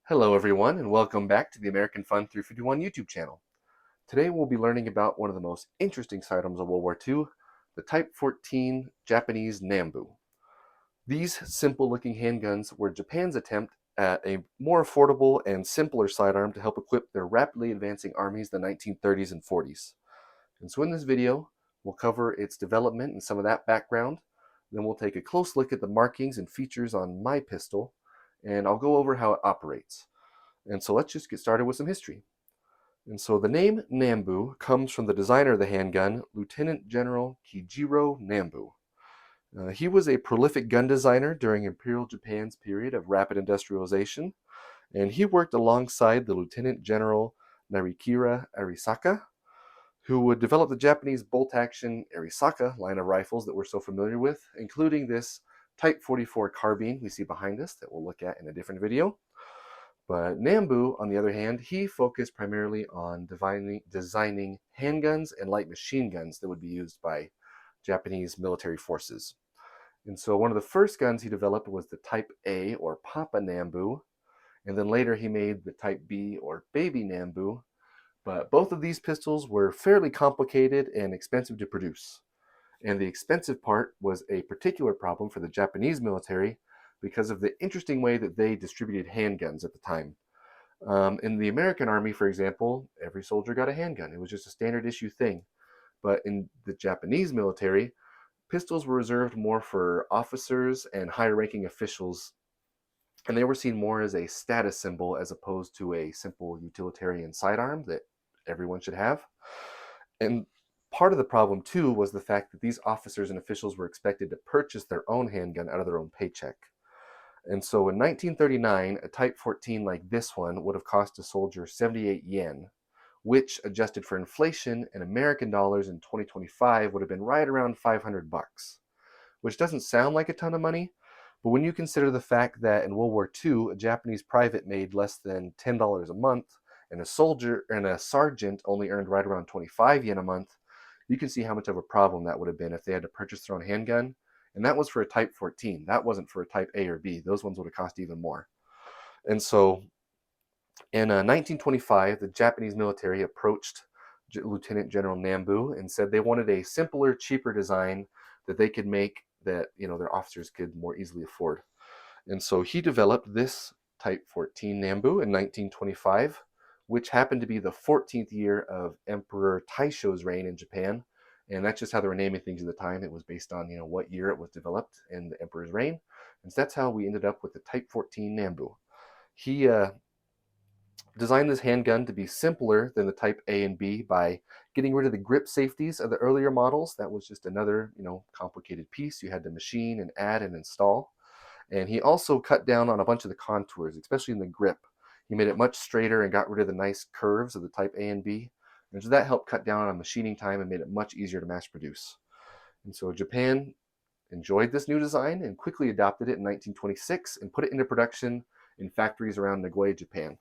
Hello everyone and welcome back to the American Fun 351 YouTube channel. Today we'll be learning about one of the most interesting sidearms of World War II, the Type 14 Japanese Nambu. These simple looking handguns were Japan's attempt at a more affordable and simpler sidearm to help equip their rapidly advancing armies in the 1930s and 40s. And so in this video, we'll cover its development and some of that background. Then we'll take a close look at the markings and features on my pistol, and I'll go over how it operates. And so let's just get started with some history. And so the name Nambu comes from the designer of the handgun, Lieutenant General Kijiro Nambu. He was a prolific gun designer during Imperial Japan's period of rapid industrialization, and he worked alongside the Lieutenant General Narikira Arisaka, who would develop the Japanese bolt-action Arisaka line of rifles that we're so familiar with, including this Type 44 carbine we see behind us that we'll look at in a different video. But Nambu, on the other hand, he focused primarily on designing handguns and light machine guns that would be used by Japanese military forces. And so one of the first guns he developed was the Type A, or Papa Nambu, and then later he made the Type B, or Baby Nambu. But both of these pistols were fairly complicated and expensive to produce. And the expensive part was a particular problem for the Japanese military because of the interesting way that they distributed handguns at the time. In the American Army, for example, every soldier got a handgun. It was just a standard issue thing. But in the Japanese military, pistols were reserved more for officers and higher ranking officials, and they were seen more as a status symbol as opposed to a simple utilitarian sidearm that everyone should have. And part of the problem, too, was the fact that these officers and officials were expected to purchase their own handgun out of their own paycheck. And so in 1939, a Type 14 like this one would have cost a soldier 78 yen, which, adjusted for inflation in American dollars in 2025, would have been right around 500 bucks, which doesn't sound like a ton of money, but when you consider the fact that in World War II, a Japanese private made less than $10 a month, and a soldier and a sergeant only earned right around 25 yen a month, you can see how much of a problem that would have been if they had to purchase their own handgun. And that was for a Type 14. That wasn't for a Type A or B. Those ones would have cost even more. And so in 1925, the Japanese military approached Lieutenant General Nambu and said they wanted a simpler, cheaper design that they could make that their officers could more easily afford. And so he developed this Type 14 Nambu in 1925, which happened to be the 14th year of Emperor Taisho's reign in Japan. And that's just how they were naming things at the time. It was based on what year it was developed in the emperor's reign. And so that's how we ended up with the Type 14 Nambu. He designed this handgun to be simpler than the Type A and B by getting rid of the grip safeties of the earlier models. That was just another complicated piece you had to machine and add and install. And he also cut down on a bunch of the contours, especially in the grip. He made it much straighter and got rid of the nice curves of the Type A and B. And so that helped cut down on machining time and made it much easier to mass produce. And so Japan enjoyed this new design and quickly adopted it in 1926 and put it into production in factories around Nagoya, Japan.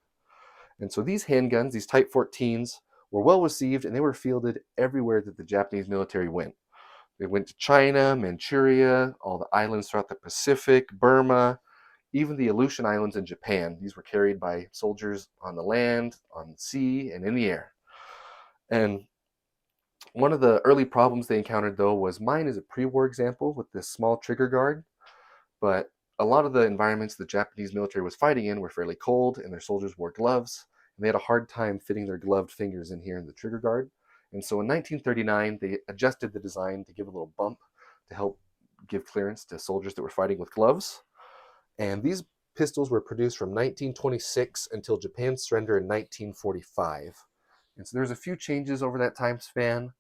And so these handguns, these Type 14s, were well received and they were fielded everywhere that the Japanese military went. They went to China, Manchuria, all the islands throughout the Pacific, Burma, even the Aleutian Islands in Japan. These were carried by soldiers on the land, on the sea, and in the air. And one of the early problems they encountered, though, was mine is a pre-war example with this small trigger guard. But a lot of the environments the Japanese military was fighting in were fairly cold, and their soldiers wore gloves, and they had a hard time fitting their gloved fingers in here in the trigger guard. And so in 1939, they adjusted the design to give a little bump to help give clearance to soldiers that were fighting with gloves. And these pistols were produced from 1926 until Japan's surrender in 1945. And so there's a few changes over that time span,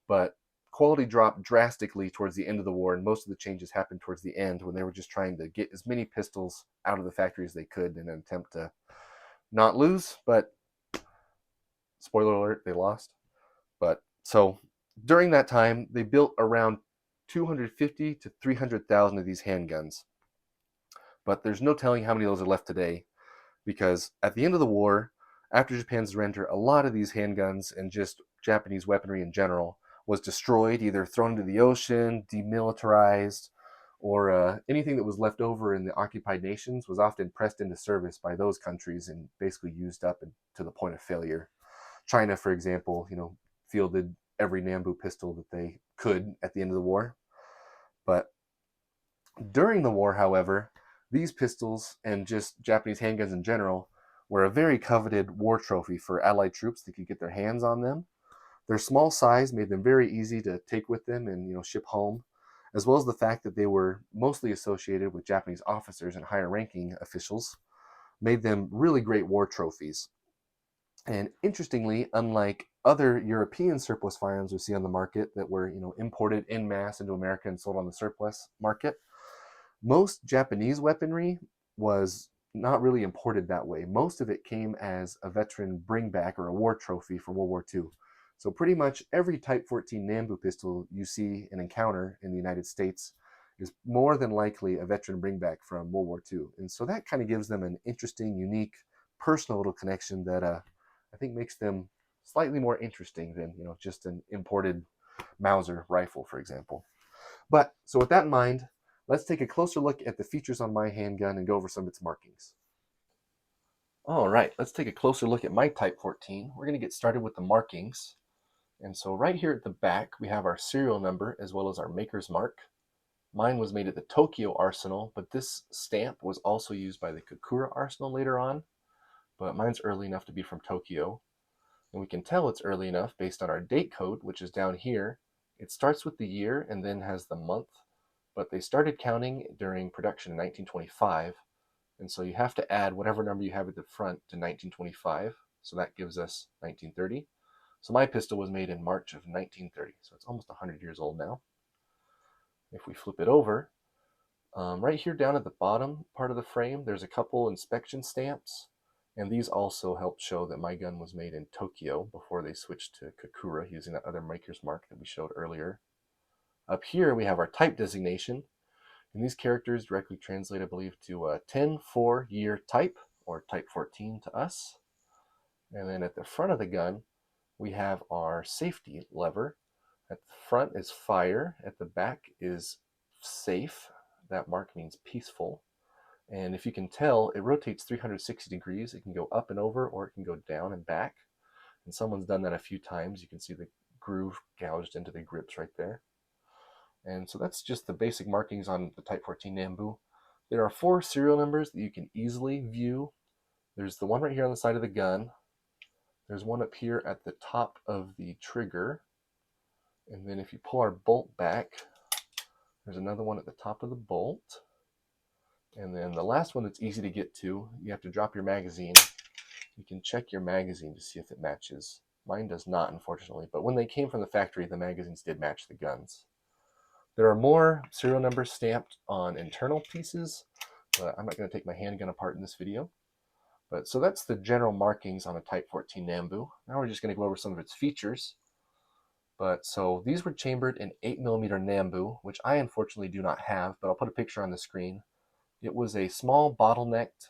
but quality dropped drastically towards the end of the war, and most of the changes happened towards the end when they were just trying to get as many pistols out of the factory as they could in an attempt to not lose. But spoiler alert, they lost. But so during that time, they built around 250 to 300,000 of these handguns. But there's no telling how many of those are left today, because at the end of the war, after Japan's surrender, a lot of these handguns and just Japanese weaponry in general was destroyed, either thrown into the ocean, demilitarized, or anything that was left over in the occupied nations was often pressed into service by those countries and basically used up to the point of failure. China, for example, fielded every Nambu pistol that they could at the end of the war. But during the war, however, these pistols and just Japanese handguns in general were a very coveted war trophy for Allied troops that could get their hands on them. Their small size made them very easy to take with them and ship home, as well as the fact that they were mostly associated with Japanese officers and higher ranking officials, made them really great war trophies. And interestingly, unlike other European surplus firearms we see on the market that were imported in mass into America and sold on the surplus market, most Japanese weaponry was not really imported that way. Most of it came as a veteran bringback or a war trophy from World War II. So pretty much every Type 14 Nambu pistol you see and encounter in the United States is more than likely a veteran bringback from World War II. And so that kind of gives them an interesting, unique, personal little connection that I think makes them slightly more interesting than just an imported Mauser rifle, for example. But so with that in mind, let's take a closer look at the features on my handgun and go over some of its markings. All right, let's take a closer look at my Type 14. We're going to get started with the markings. And so right here at the back, we have our serial number as well as our maker's mark. Mine was made at the Tokyo Arsenal, but this stamp was also used by the Kokura Arsenal later on. But mine's early enough to be from Tokyo. And we can tell it's early enough based on our date code, which is down here. It starts with the year and then has the month, but they started counting during production in 1925. And so you have to add whatever number you have at the front to 1925. So that gives us 1930. So my pistol was made in March of 1930. So it's almost 100 years old now. If we flip it over, right here down at the bottom part of the frame, there's a couple inspection stamps. And these also help show that my gun was made in Tokyo before they switched to Kokura using that other maker's mark that we showed earlier. Up here we have our type designation, and these characters directly translate, I believe, to 10-4 year type, or type 14 to us. And then at the front of the gun, we have our safety lever. At the front is fire, at the back is safe. That mark means peaceful. And if you can tell, it rotates 360 degrees. It can go up and over, or it can go down and back. And someone's done that a few times. You can see the groove gouged into the grips right there. And so that's just the basic markings on the Type 14 Nambu. There are 4 serial numbers that you can easily view. There's the one right here on the side of the gun. There's one up here at the top of the trigger. And then if you pull our bolt back, there's another one at the top of the bolt. And then the last one that's easy to get to, you have to drop your magazine. You can check your magazine to see if it matches. Mine does not, unfortunately, but when they came from the factory, the magazines did match the guns. There are more serial numbers stamped on internal pieces, but I'm not going to take my handgun apart in this video. But so that's the general markings on a Type 14 Nambu. Now we're just going to go over some of its features. But so these were chambered in 8mm Nambu, which I unfortunately do not have, but I'll put a picture on the screen. It was a small bottlenecked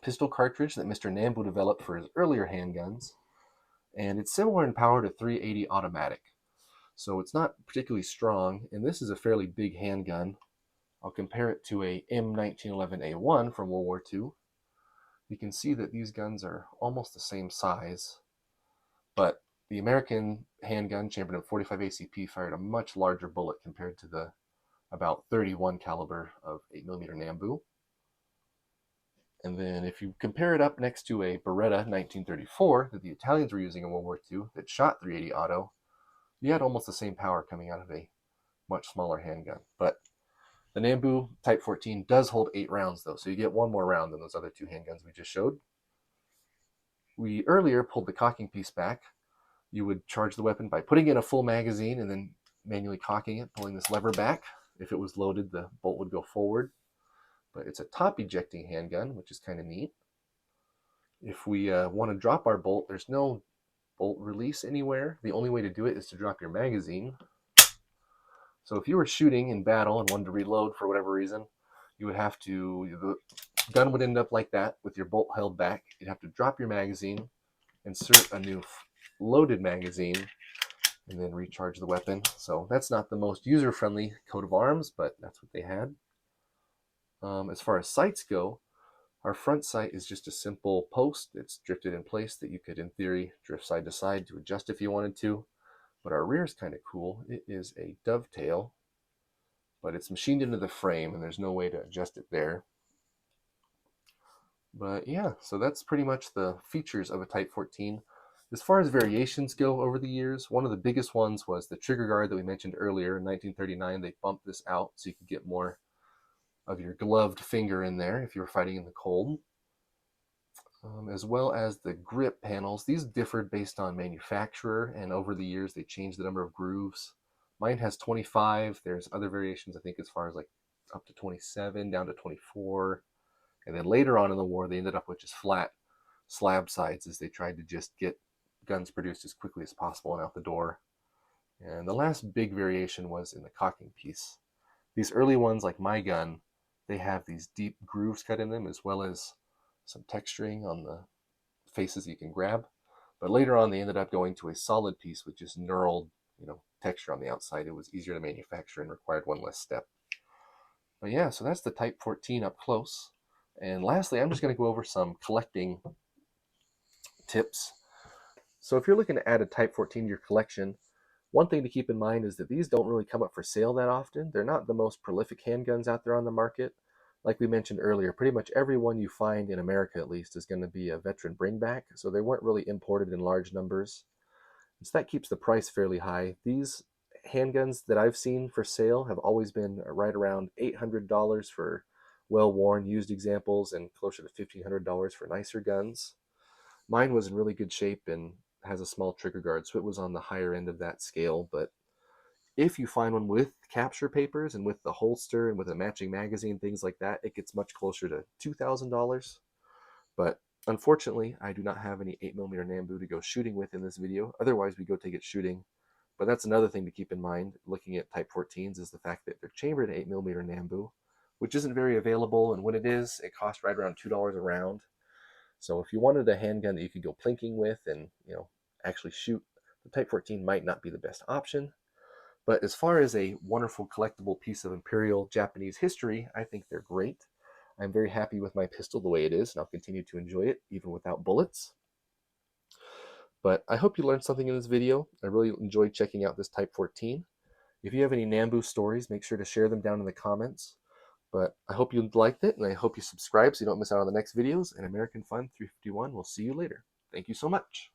pistol cartridge that Mr. Nambu developed for his earlier handguns, and it's similar in power to .380 automatic. So it's not particularly strong, and this is a fairly big handgun. I'll compare it to a M1911A1 from World War II. You can see that these guns are almost the same size, but the American handgun chambered in 45 ACP fired a much larger bullet compared to the about 31 caliber of 8mm Nambu. And then if you compare it up next to a Beretta 1934 that the Italians were using in World War II that shot .380 auto, you had almost the same power coming out of a much smaller handgun. But the Nambu Type 14 does hold 8 rounds though, so you get one more round than those other 2 handguns we just showed. We earlier pulled the cocking piece back. You would charge the weapon by putting in a full magazine and then manually cocking it, pulling this lever back. If it was loaded, the bolt would go forward. But it's a top ejecting handgun, which is kind of neat. If we want to drop our bolt, there's no bolt release anywhere. The only way to do it is to drop your magazine. So if you were shooting in battle and wanted to reload for whatever reason, you would have to, the gun would end up like that with your bolt held back. You'd have to drop your magazine, insert a new loaded magazine, and then recharge the weapon. So that's not the most user-friendly coat of arms, but that's what they had. As far as sights go, our front sight is just a simple post that's drifted in place that you could, in theory, drift side to side to adjust if you wanted to. But our rear is kind of cool. It is a dovetail, but it's machined into the frame, and there's no way to adjust it there. But yeah, so that's pretty much the features of a Type 14. As far as variations go over the years, one of the biggest ones was the trigger guard that we mentioned earlier. In 1939, they bumped this out so you could get more of your gloved finger in there if you were fighting in the cold. As well as the grip panels. These differed based on manufacturer, and over the years they changed the number of grooves. Mine has 25. There's other variations, I think, as far as like up to 27, down to 24. And then later on in the war, they ended up with just flat slab sides as they tried to just get guns produced as quickly as possible and out the door. And the last big variation was in the cocking piece. These early ones, like my gun, they have these deep grooves cut in them, as well as some texturing on the faces you can grab. But later on, they ended up going to a solid piece with just knurled, texture on the outside. It was easier to manufacture and required one less step. But yeah, so that's the Type 14 up close. And lastly, I'm just going to go over some collecting tips. So if you're looking to add a Type 14 to your collection, one thing to keep in mind is that these don't really come up for sale that often. They're not the most prolific handguns out there on the market. Like we mentioned earlier, pretty much every one you find in America, at least, is going to be a veteran bringback, so they weren't really imported in large numbers. So that keeps the price fairly high. These handguns that I've seen for sale have always been right around $800 for well-worn used examples and closer to $1,500 for nicer guns. Mine was in really good shape and has a small trigger guard, so it was on the higher end of that scale. But if you find one with capture papers and with the holster and with a matching magazine, things like that, it gets much closer to $2,000. But unfortunately, I do not have any 8mm Nambu to go shooting with in this video. Otherwise, we go take it shooting. But that's another thing to keep in mind looking at Type 14s, is the fact that they're chambered 8mm Nambu, which isn't very available. And when it is, it costs right around $2 a round. So if you wanted a handgun that you could go plinking with and actually shoot, the Type 14 might not be the best option. But as far as a wonderful collectible piece of Imperial Japanese history, I think they're great. I'm very happy with my pistol the way it is, and I'll continue to enjoy it even without bullets. But I hope you learned something in this video. I really enjoyed checking out this Type 14. If you have any Nambu stories, make sure to share them down in the comments. But I hope you liked it, and I hope you subscribe so you don't miss out on the next videos. And American Fun 351 will see you later. Thank you so much.